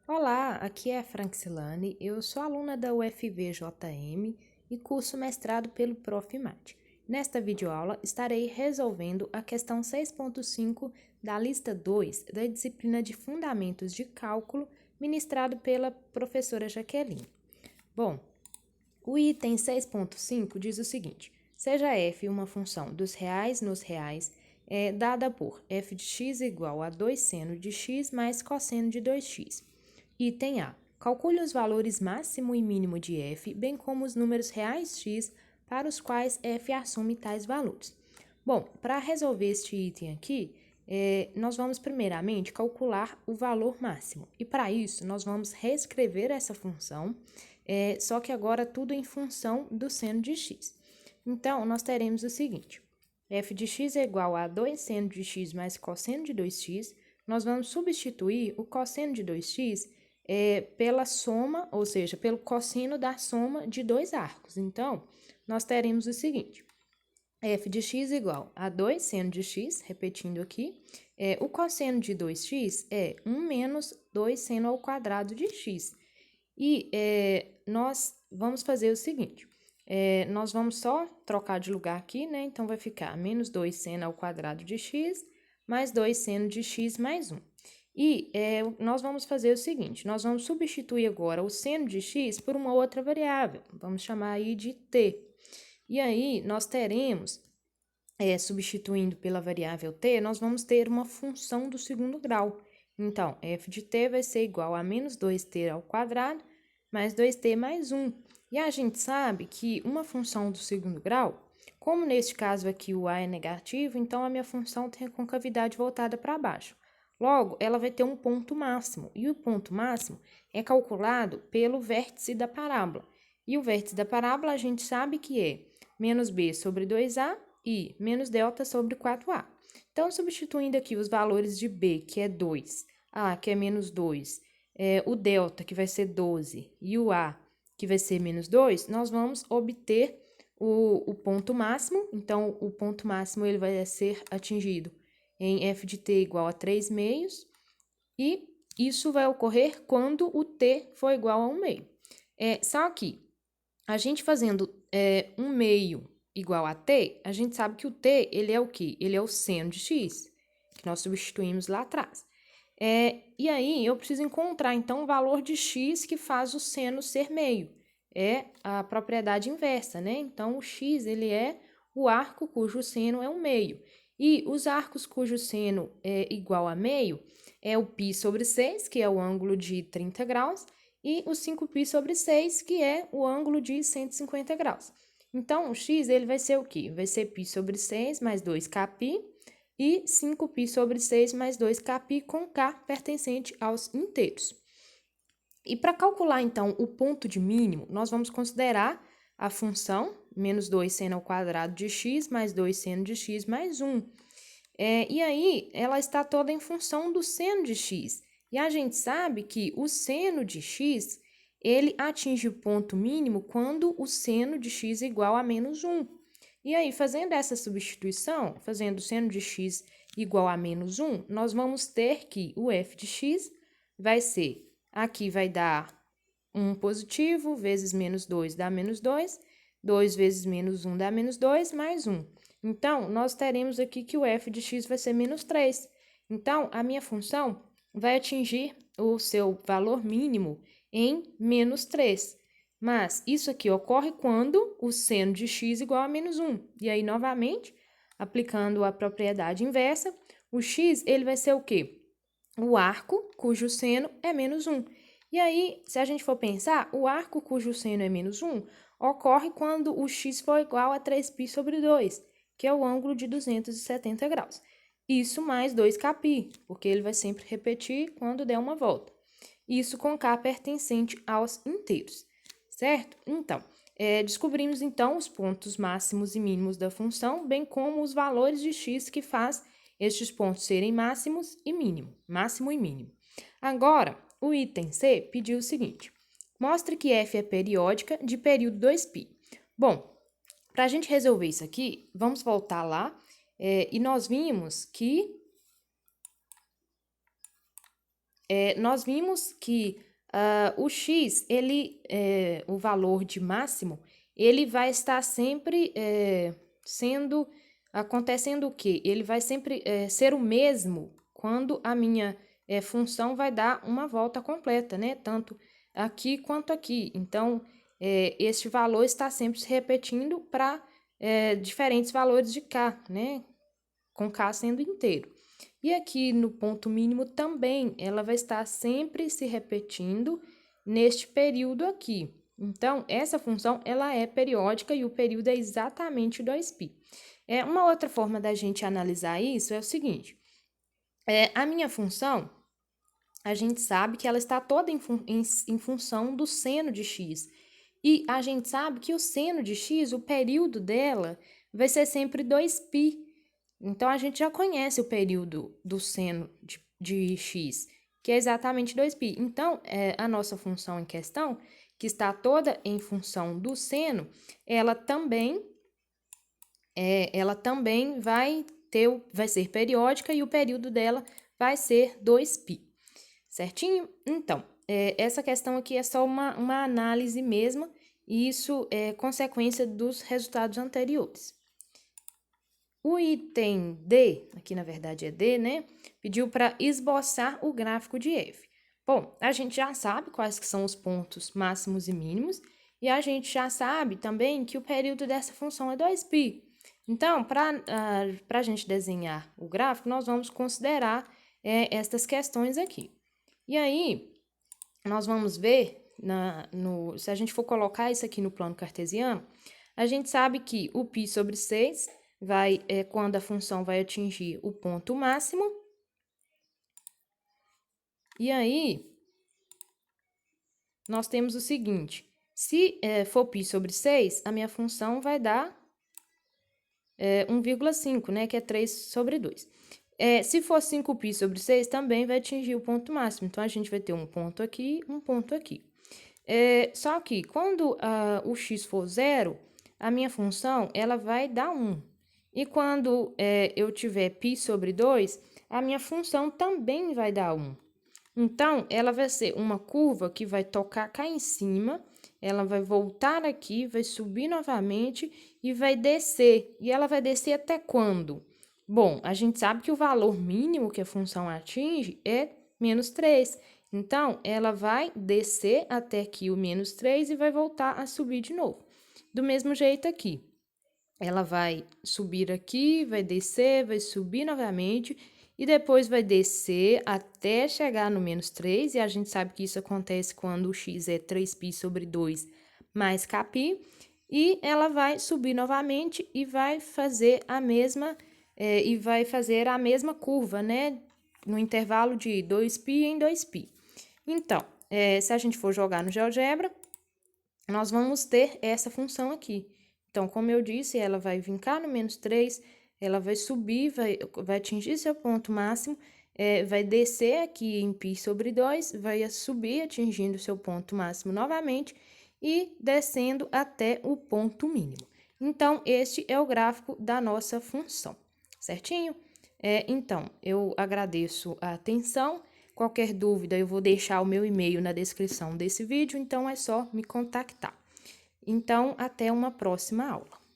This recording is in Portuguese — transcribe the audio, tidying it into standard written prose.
Olá, aqui é a Francilane, eu sou aluna da UFVJM e curso mestrado pelo Prof. Mate. Nesta videoaula estarei resolvendo a questão 6.5 da lista 2 da disciplina de Fundamentos de Cálculo, ministrado pela professora Jaqueline. Bom, o item 6.5 diz o seguinte: seja f uma função dos reais nos reais, dada por f de x igual a 2 seno de x mais cosseno de 2x. Item A. Calcule os valores máximo e mínimo de f, bem como os números reais x para os quais f assume tais valores. Bom, para resolver este item aqui, nós vamos primeiramente calcular o valor máximo. E para isso, nós vamos reescrever essa função, só que agora tudo em função do seno de x. Então, nós teremos o seguinte: f de x é igual a 2 seno de x mais cosseno de 2x. Nós vamos substituir o cosseno de 2x pela soma, ou seja, pelo cosseno da soma de dois arcos. Então, nós teremos o seguinte: f de x igual a 2 seno de x, repetindo aqui, o cosseno de 2x é 1 menos 2 seno ao quadrado de x. E nós vamos fazer o seguinte: nós vamos só trocar de lugar aqui, né? Então, vai ficar menos 2 seno ao quadrado de x, mais 2 seno de x mais 1. E nós vamos fazer o seguinte: nós vamos substituir agora o seno de x por uma outra variável, vamos chamar aí de t. E aí, nós teremos, substituindo pela variável t, nós vamos ter uma função do segundo grau. Então, f de t vai ser igual a menos 2t ao quadrado, mais 2t mais 1. E a gente sabe que uma função do segundo grau, como neste caso aqui o a é negativo, então a minha função tem a concavidade voltada para baixo. Logo, ela vai ter um ponto máximo, e o ponto máximo é calculado pelo vértice da parábola. E o vértice da parábola a gente sabe que é menos b sobre 2a e menos delta sobre 4a. Então, substituindo aqui os valores de b, que é 2, a, que é menos 2, o delta, que vai ser 12, e o a, que vai ser menos 2, nós vamos obter o ponto máximo. Então, o ponto máximo ele vai ser atingido em f de t igual a 3 meios, e isso vai ocorrer quando o t for igual a 1 meio. Só que a gente fazendo 1 meio igual a t, a gente sabe que o t, ele é o quê? Ele é o seno de x, que nós substituímos lá atrás. E aí, eu preciso encontrar, então, o valor de x que faz o seno ser meio. É a propriedade inversa, né? Então, o x, ele é o arco cujo seno é 1 meio. E os arcos cujo seno é igual a meio é o π sobre 6, que é o ângulo de 30 graus, e o 5π sobre 6, que é o ângulo de 150 graus. Então, o x ele vai ser o quê? Vai ser π sobre 6 mais 2kπ e 5π sobre 6 mais 2kπ com k pertencente aos inteiros. E para calcular, então, o ponto de mínimo, nós vamos considerar a função menos 2 seno ao quadrado de x mais 2 seno de x mais 1. E aí, ela está toda em função do seno de x. E a gente sabe que o seno de x, ele atinge o ponto mínimo quando o seno de x é igual a menos 1. E aí, fazendo essa substituição, fazendo o seno de x igual a menos 1, nós vamos ter que o f de x vai ser, aqui vai dar 1 positivo, vezes menos 2 dá menos 2, 2 vezes menos 1 dá menos 2, mais 1. Então, nós teremos aqui que o f de x vai ser menos 3. Então, a minha função vai atingir o seu valor mínimo em menos 3. Mas isso aqui ocorre quando o seno de x igual a menos 1. E aí, novamente, aplicando a propriedade inversa, o x ele vai ser o quê? O arco cujo seno é menos 1. E aí, se a gente for pensar, o arco cujo seno é menos 1 ocorre quando o x for igual a 3π sobre 2, que é o ângulo de 270 graus. Isso mais 2kπ, porque ele vai sempre repetir quando der uma volta. Isso com k pertencente aos inteiros, certo? Então, descobrimos então os pontos máximos e mínimos da função, bem como os valores de x que faz estes pontos serem máximos e mínimo, máximo e mínimo. Agora, o item C pediu o seguinte: mostre que f é periódica de período 2π. Bom, para a gente resolver isso aqui, vamos voltar lá, e nós vimos que nós vimos que o x, o valor de máximo, ele vai estar sempre acontecendo o quê? Ele vai sempre ser o mesmo quando a minha função vai dar uma volta completa, né? Tanto aqui quanto aqui. Então, este valor está sempre se repetindo para diferentes valores de k, né? Com k sendo inteiro. E aqui no ponto mínimo também, ela vai estar sempre se repetindo neste período aqui. Então, essa função, ela é periódica e o período é exatamente 2π. Uma outra forma da gente analisar isso é o seguinte, a minha função, a gente sabe que ela está toda em função do seno de x. E a gente sabe que o seno de x, o período dela, vai ser sempre 2π. Então, a gente já conhece o período do seno de x, que é exatamente 2π. Então, a nossa função em questão, que está toda em função do seno, ela também vai ser periódica e o período dela vai ser 2π, certinho? Então, essa questão aqui é só uma análise mesmo, e isso é consequência dos resultados anteriores. O item D, aqui na verdade é D, né? Pediu para esboçar o gráfico de f. Bom, a gente já sabe quais que são os pontos máximos e mínimos, e a gente já sabe também que o período dessa função é 2π. Então, para a gente desenhar o gráfico, nós vamos considerar estas questões aqui. E aí, nós vamos ver, se a gente for colocar isso aqui no plano cartesiano, a gente sabe que o π sobre 6 quando a função vai atingir o ponto máximo. E aí, nós temos o seguinte, se for π sobre 6, a minha função vai dar 1,5, né, que é 3 sobre 2. Se for 5π sobre 6, também vai atingir o ponto máximo. Então, a gente vai ter um ponto aqui, um ponto aqui. Só que, quando o x for 0, a minha função ela vai dar 1. E quando eu tiver π sobre 2, a minha função também vai dar 1. Então, ela vai ser uma curva que vai tocar cá em cima, ela vai voltar aqui, vai subir novamente e vai descer. E ela vai descer até quando? Bom, a gente sabe que o valor mínimo que a função atinge é -3. Então, ela vai descer até aqui o -3 e vai voltar a subir de novo. Do mesmo jeito aqui. Ela vai subir aqui, vai descer, vai subir novamente e depois vai descer até chegar no -3, e a gente sabe que isso acontece quando o x é 3π sobre 2 mais kπ, e ela vai subir novamente e vai fazer a mesma curva, né, no intervalo de 2π em 2π. Então, se a gente for jogar no GeoGebra, nós vamos ter essa função aqui. Então, como eu disse, ela vai vincar no -3, ela vai subir, vai atingir seu ponto máximo, vai descer aqui em π sobre 2, vai subir atingindo seu ponto máximo novamente e descendo até o ponto mínimo. Então, este é o gráfico da nossa função, certinho? Então, eu agradeço a atenção. Qualquer dúvida, eu vou deixar o meu e-mail na descrição desse vídeo, então é só me contactar. Então, até uma próxima aula.